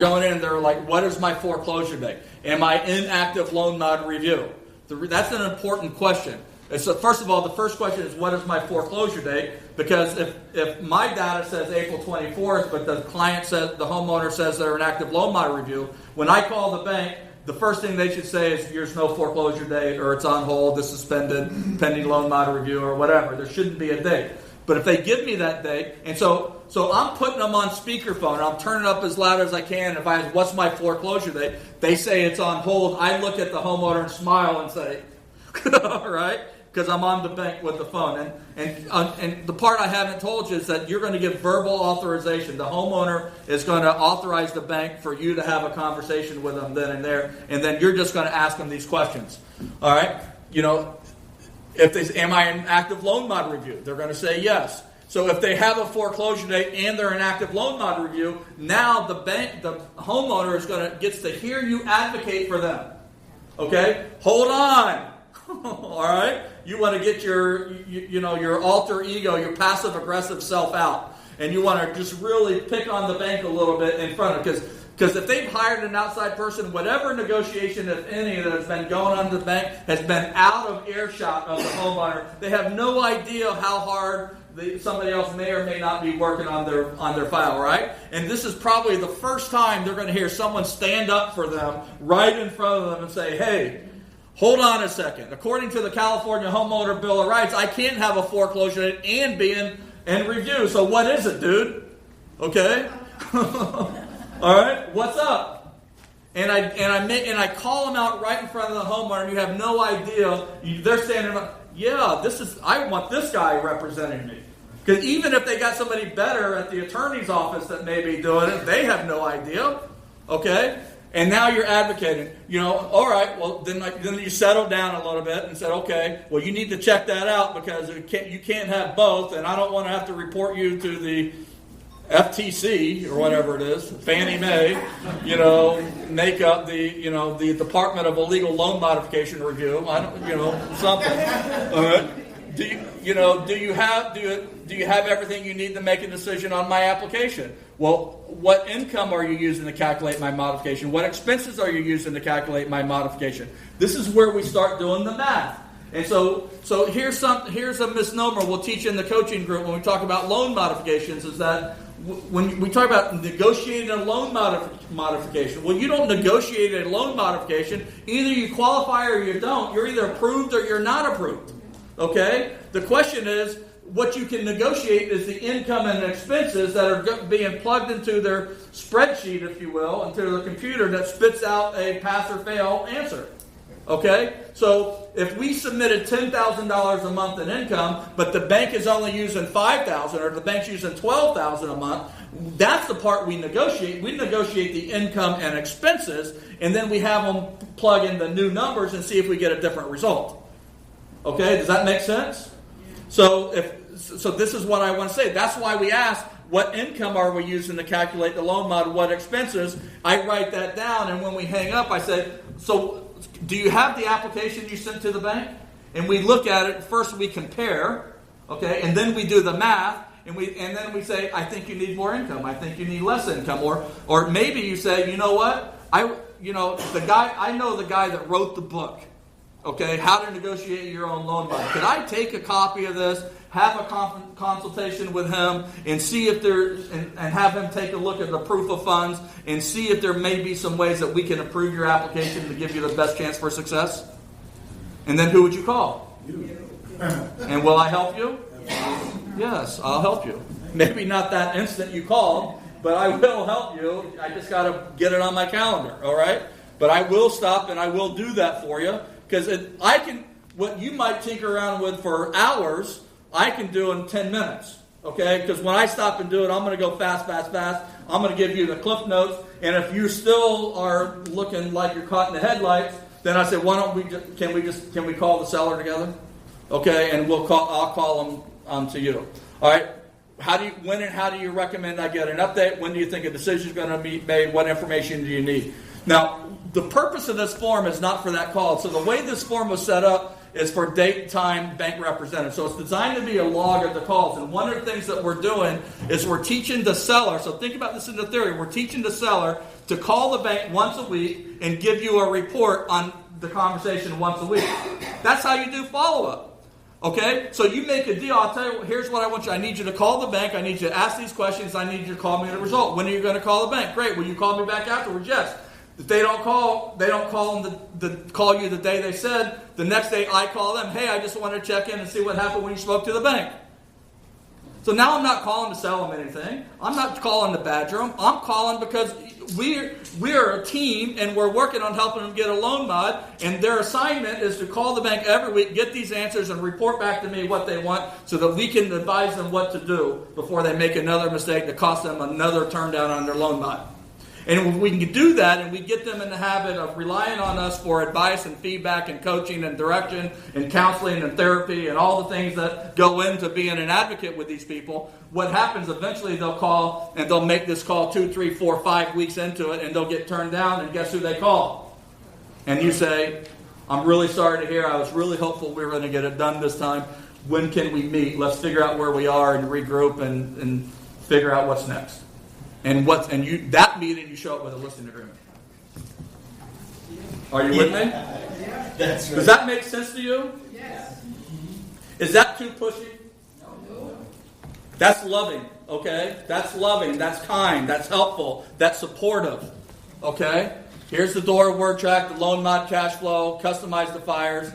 going in and they're like, what is my foreclosure date? Am I in active loan mod review? That's an important question. And so first of all, the first question is, what is my foreclosure date? Because if my data says April 24th, but the client says, the homeowner says they're in active loan mod review, when I call the bank, the first thing they should say is, there's no foreclosure date, or it's on hold, it's suspended, pending loan mod review, or whatever. There shouldn't be a date. But if they give me that date, and so I'm putting them on speakerphone, I'm turning up as loud as I can. If I ask, what's my foreclosure date? They say it's on hold. I look at the homeowner and smile and say, all right, because I'm on the bank with the phone. And the part I haven't told you is that you're going to give verbal authorization. The homeowner is going to authorize the bank for you to have a conversation with them then and there, and then you're just going to ask them these questions. All right, if they am I in active loan mod review? They're going to say yes. So if they have a foreclosure date and they're in active loan mod review, now the homeowner gets to hear you advocate for them. Okay, hold on. All right, you want to get your alter ego, your passive aggressive self out, and you want to just really pick on the bank a little bit in front of because if they've hired an outside person, whatever negotiation, if any, that has been going on to the bank has been out of earshot of the homeowner. They have no idea how hard somebody else may or may not be working on their file, right? And this is probably the first time they're going to hear someone stand up for them right in front of them and say, hey, hold on a second. According to the California Homeowner Bill of Rights, I can't have a foreclosure date and be in review. So what is it, dude? Okay? All right, what's up? And I call them out right in front of the homeowner, and you have no idea. They're standing up. Yeah, I want this guy representing me. Because even if they got somebody better at the attorney's office that may be doing it, they have no idea. Okay? And now you're advocating. All right, well, then you settle down a little bit and said, okay, well, you need to check that out because you can't have both, and I don't want to have to report you to the FTC or whatever it is, Fannie Mae, make up the Department of Illegal Loan Modification Review. I don't, something. All right. Do you have everything you need to make a decision on my application? Well, what income are you using to calculate my modification? What expenses are you using to calculate my modification? This is where we start doing the math. And so here's a misnomer we'll teach in the coaching group when we talk about loan modifications, is that when we talk about negotiating a loan modification, well, you don't negotiate a loan modification. Either you qualify or you don't. You're either approved or you're not approved. Okay? The question is, what you can negotiate is the income and expenses that are being plugged into their spreadsheet, if you will, into the computer that spits out a pass or fail answer. Okay? So if we submitted $10,000 a month in income, but the bank is only using $5,000 or the bank's using $12,000 a month, that's the part we negotiate. We negotiate the income and expenses, and then we have them plug in the new numbers and see if we get a different result. Okay? Does that make sense? So this is what I want to say. That's why we ask, what income are we using to calculate the loan mod? What expenses? I write that down, and when we hang up, I say, so do you have the application you sent to the bank? And we look at it. First we compare, okay, and then we do the math, and then we say, I think you need more income. I think you need less income, or maybe you say, you know what? I know the guy that wrote the book, okay, How to Negotiate Your Own Loan Mod. Could I take a copy of this, have a consultation with him, and see if and have him take a look at the proof of funds and see if there may be some ways that we can improve your application to give you the best chance for success? And then who would you call? You. And will I help you? Yes, I'll help you. Maybe not that instant you called, but I will help you. I just got to get it on my calendar, all right? But I will stop and I will do that for you, because what you might tinker around with for hours, I can do in 10 minutes, okay? Because when I stop and do it, I'm going to go fast. I'm going to give you the cliff notes, and if you still are looking like you're caught in the headlights, then I say, why don't we can we call the seller together, okay? And I'll call them to you, all right? When and how do you recommend I get an update? When do you think a decision is going to be made? What information do you need? Now, the purpose of this form is not for that call. So the way this form was set up is for date, time, bank representative. So it's designed to be a log of the calls. And one of the things that we're doing is we're teaching the seller. So think about this in the theory. We're teaching the seller to call the bank once a week and give you a report on the conversation once a week. That's how you do follow-up. Okay? So you make a deal. I'll tell you, here's what I want you. I need you to call the bank. I need you to ask these questions. I need you to call me the result. When are you going to call the bank? Great. Will you call me back afterwards? Yes. If they don't call them call you the day they said. The next day I call them. Hey, I just want to check in and see what happened when you spoke to the bank. So now I'm not calling to sell them anything. I'm not calling to badger them. I'm calling because we're a team and we're working on helping them get a loan mod. And their assignment is to call the bank every week, get these answers, and report back to me what they want so that we can advise them what to do before they make another mistake that costs them another turn down on their loan mod. And if we can do that and we get them in the habit of relying on us for advice and feedback and coaching and direction and counseling and therapy and all the things that go into being an advocate with these people, what happens eventually they'll call and they'll make this call 2, 3, 4, 5 weeks into it and they'll get turned down, and guess who they call? And you say, I'm really sorry to hear. I was really hopeful we were going to get it done this time. When can we meet? Let's figure out where we are and regroup and figure out what's next. That meeting you show up with a listing agreement. Are you with me? That's right. Does that make sense to you? Yes. Is that too pushy? No. That's loving, okay? That's loving, that's kind, that's helpful, that's supportive, okay? Here's the door word track, the loan mod cash flow, customize the fires.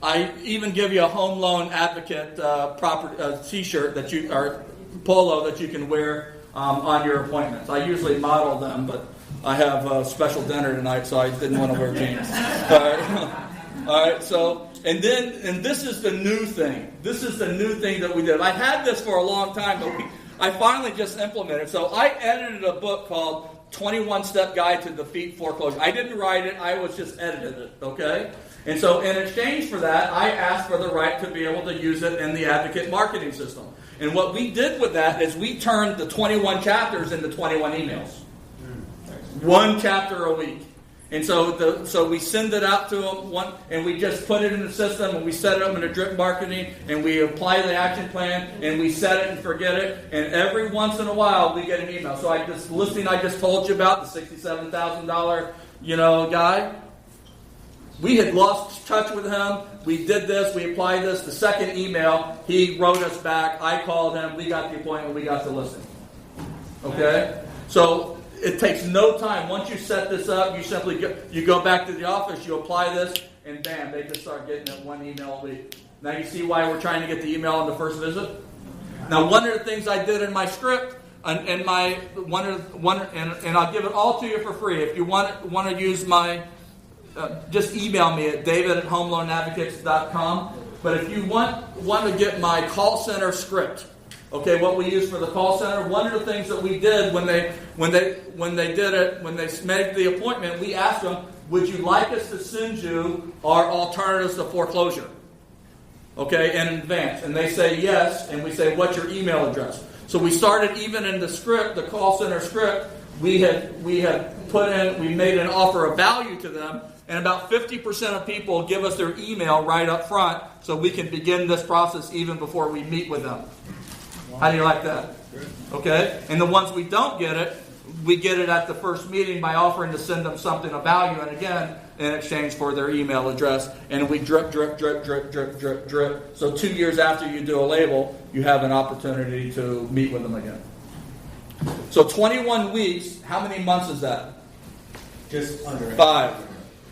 I even give you a home loan advocate t-shirt that or polo that you can wear on your appointments. I usually model them, but I have a special dinner tonight, so I didn't want to wear jeans. All right. So, and this is the new thing. This is the new thing that we did. I had this for a long time, but I finally just implemented. So I edited a book called 21-Step Guide to Defeat Foreclosure. I didn't write it. I was just edited it. Okay. And so in exchange for that, I asked for the right to be able to use it in the advocate marketing system. And what we did with that is we turned the 21 chapters into 21 emails. One chapter a week. And so we send it out to them, and we just put it in the system, and we set it up in a drip marketing, and we apply the action plan, and we set it and forget it. And every once in a while, we get an email. So this listing I just told you about, the $67,000, guy, we had lost touch with him. We did this. We applied this. The second email, he wrote us back. I called him. We got the appointment. We got the listing. Okay? So it takes no time. Once you set this up, you simply go back to the office, you apply this, and bam, they just start getting it one email a week. Now you see why we're trying to get the email on the first visit? Now one of the things I did in my script, and I'll give it all to you for free. If you want to use my... just email me at david@homeloanadvocates.com. But if you want to get my call center script, okay, what we use for the call center, one of the things that we did when they made the appointment, we asked them, would you like us to send you our alternatives to foreclosure? Okay, in advance. And they say yes, and we say, what's your email address? So we started even in the script, the call center script, we had made an offer of value to them. And about 50% of people give us their email right up front so we can begin this process even before we meet with them. How do you like that? Okay? And the ones we don't get it, we get it at the first meeting by offering to send them something of value, and again, in exchange for their email address. And we drip. So 2 years after you do a label, you have an opportunity to meet with them again. So 21 weeks, how many months is that? Just under 5.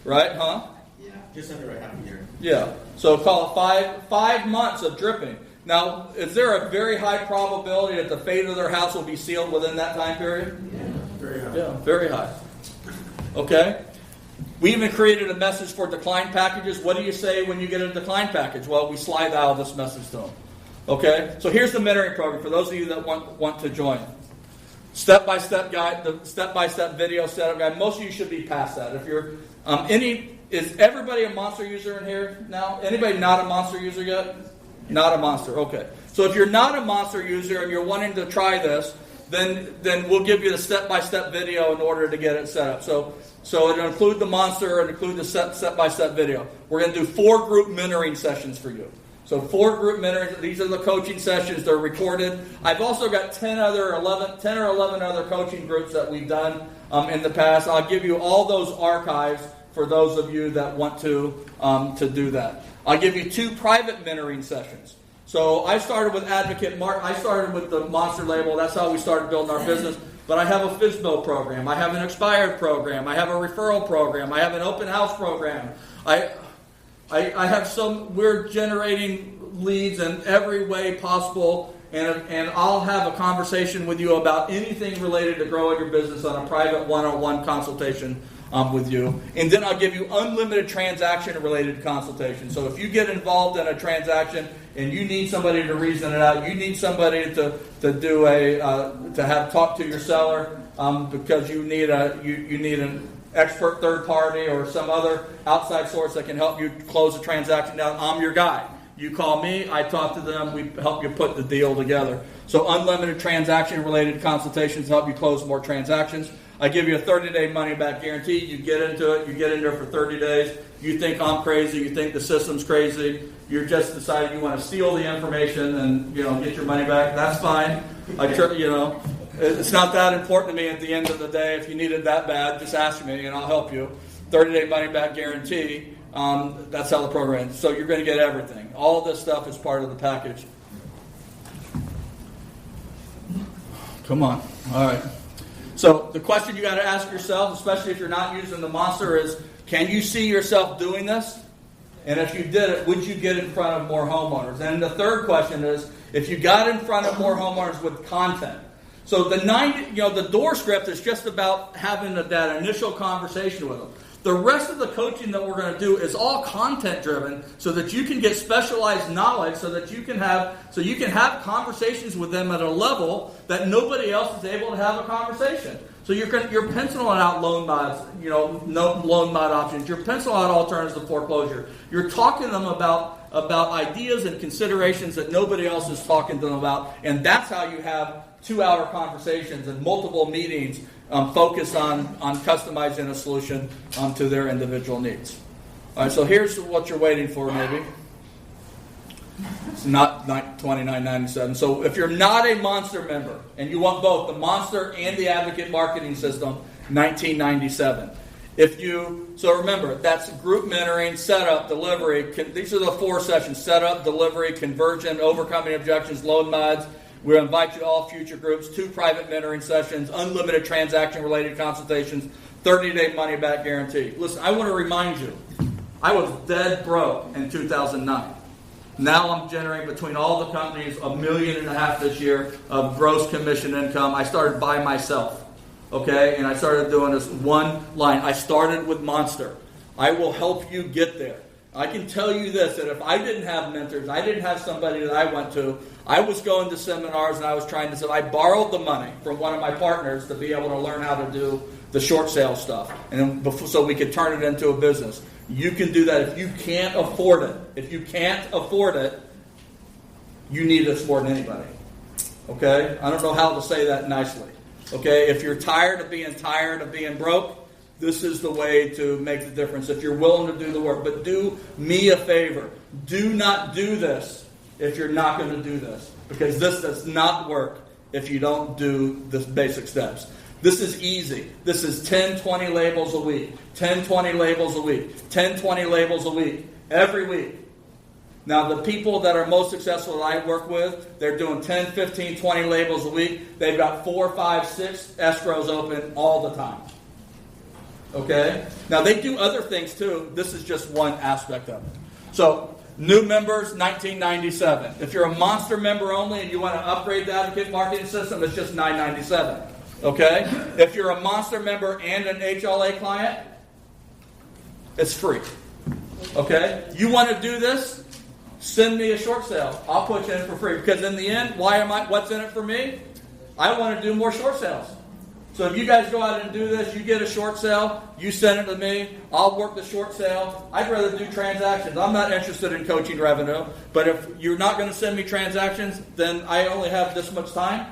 Right, huh? Yeah. Just under a half a year. Yeah. So call it 5 months of dripping. Now, is there a very high probability that the fate of their house will be sealed within that time period? Yeah. Very high. Yeah, very high. Okay. We even created a message for decline packages. What do you say when you get a decline package? Well, we slide out this message to them. Okay. So here's the mentoring program for those of you that want to join. Step-by-step guide, the step-by-step video setup guide. Most of you should be past that. If you're is everybody a monster user in here now? Anybody not a monster user yet? Not a monster. Okay. So if you're not a monster user and you're wanting to try this, then we'll give you the step-by-step video in order to get it set up. So it'll include the monster and include the step-by-step video. We're going to do 4 group mentoring sessions for you. So 4 group mentoring. These are the coaching sessions. They're recorded. I've also got 10 or 11 other coaching groups that we've done in the past. I'll give you all those archives for those of you that want to do that. I'll give you 2 private mentoring sessions. So I started with Advocate Mark. I started with the Monster label. That's how we started building our business. But I have a FSBO program. I have an expired program. I have a referral program. I have an open house program. I have some. We're generating leads in every way possible, and I'll have a conversation with you about anything related to growing your business on a private one-on-one consultation with you. And then I'll give you unlimited transaction-related consultation. So if you get involved in a transaction and you need somebody to reason it out, you need somebody to talk to your seller because you need an expert third party or some other outside source that can help you close the transaction down. I'm your guy. You call me, I talk to them, we help you put the deal together. So unlimited transaction-related consultations help you close more transactions. I give you a 30-day money-back guarantee. You get into it. You get in there for 30 days. You think I'm crazy. You think the system's crazy. You're just deciding you want to steal the information and get your money back. That's fine. It's not that important to me at the end of the day. If you need it that bad, just ask me and I'll help you. 30-day money-back guarantee. That's how the program is. So you're going to get everything. All this stuff is part of the package. Come on. All right. So the question you got to ask yourself, especially if you're not using the monster, is can you see yourself doing this? And if you did it, would you get in front of more homeowners? And the third question is, if you got in front of more homeowners with content. So the door script is just about having that initial conversation with them. The rest of the coaching that we're going to do is all content driven, so that you can get specialized knowledge, so that you can have conversations with them at a level that nobody else is able to have a conversation. So you're penciling out loan mods, no loan mod options. You're penciling out alternatives to foreclosure. You're talking to them about ideas and considerations that nobody else is talking to them about, and that's how you have 2-hour conversations and multiple meetings focused on customizing a solution to their individual needs. All right, so here's what you're waiting for, maybe. It's not $29.97. So if you're not a Monster member and you want both the Monster and the Advocate marketing system, $19.97. So remember, that's group mentoring, setup, delivery. These are the 4 sessions: setup, delivery, conversion, overcoming objections, loan mods. We invite you to all future groups, 2 private mentoring sessions, unlimited transaction-related consultations, 30-day money-back guarantee. Listen, I want to remind you, I was dead broke in 2009. Now I'm generating between all the companies $1.5 million this year of gross commission income. I started by myself, okay? And I started doing this one line. I started with Monster. I will help you get there. I can tell you this, that if I didn't have mentors, I didn't have somebody that I went to, I was going to seminars and I borrowed the money from one of my partners to be able to learn how to do the short sale stuff, and so we could turn it into a business. You can do that. If you can't afford it, you need this more than anybody. Okay? I don't know how to say that nicely. Okay? If you're tired of being broke, this is the way to make the difference. If you're willing to do the work. But do me a favor. Do not do this if you're not going to do this. Because this does not work if you don't do the basic steps. This is easy. This is 10, 20 labels a week. 10, 20 labels a week. 10, 20 labels a week. Every week. Now, the people that are most successful that I work with, they're doing 10, 15, 20 labels a week. They've got 4, 5, 6 escrows open all the time. Okay? Now, they do other things too. This is just one aspect of it. So, new members, $19.97. If you're a Monster member only and you want to upgrade the Advocate marketing system, it's just $9.97. Okay? If you're a Monster member and an HLA client, it's free. Okay? You want to do this? Send me a short sale. I'll put you in for free. Because in the end, what's in it for me? I want to do more short sales. So if you guys go out and do this, you get a short sale, you send it to me, I'll work the short sale. I'd rather do transactions. I'm not interested in coaching revenue. But if you're not going to send me transactions, then I only have this much time.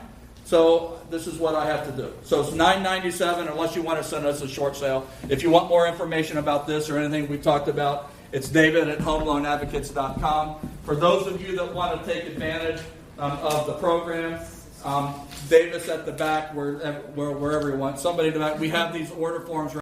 So this is what I have to do. So it's $9.97 unless you want to send us a short sale. If you want more information about this or anything we talked about, it's david@homeloanadvocates.com. For those of you that want to take advantage of the program, Davis at the back, wherever you want, somebody at the back, we have these order forms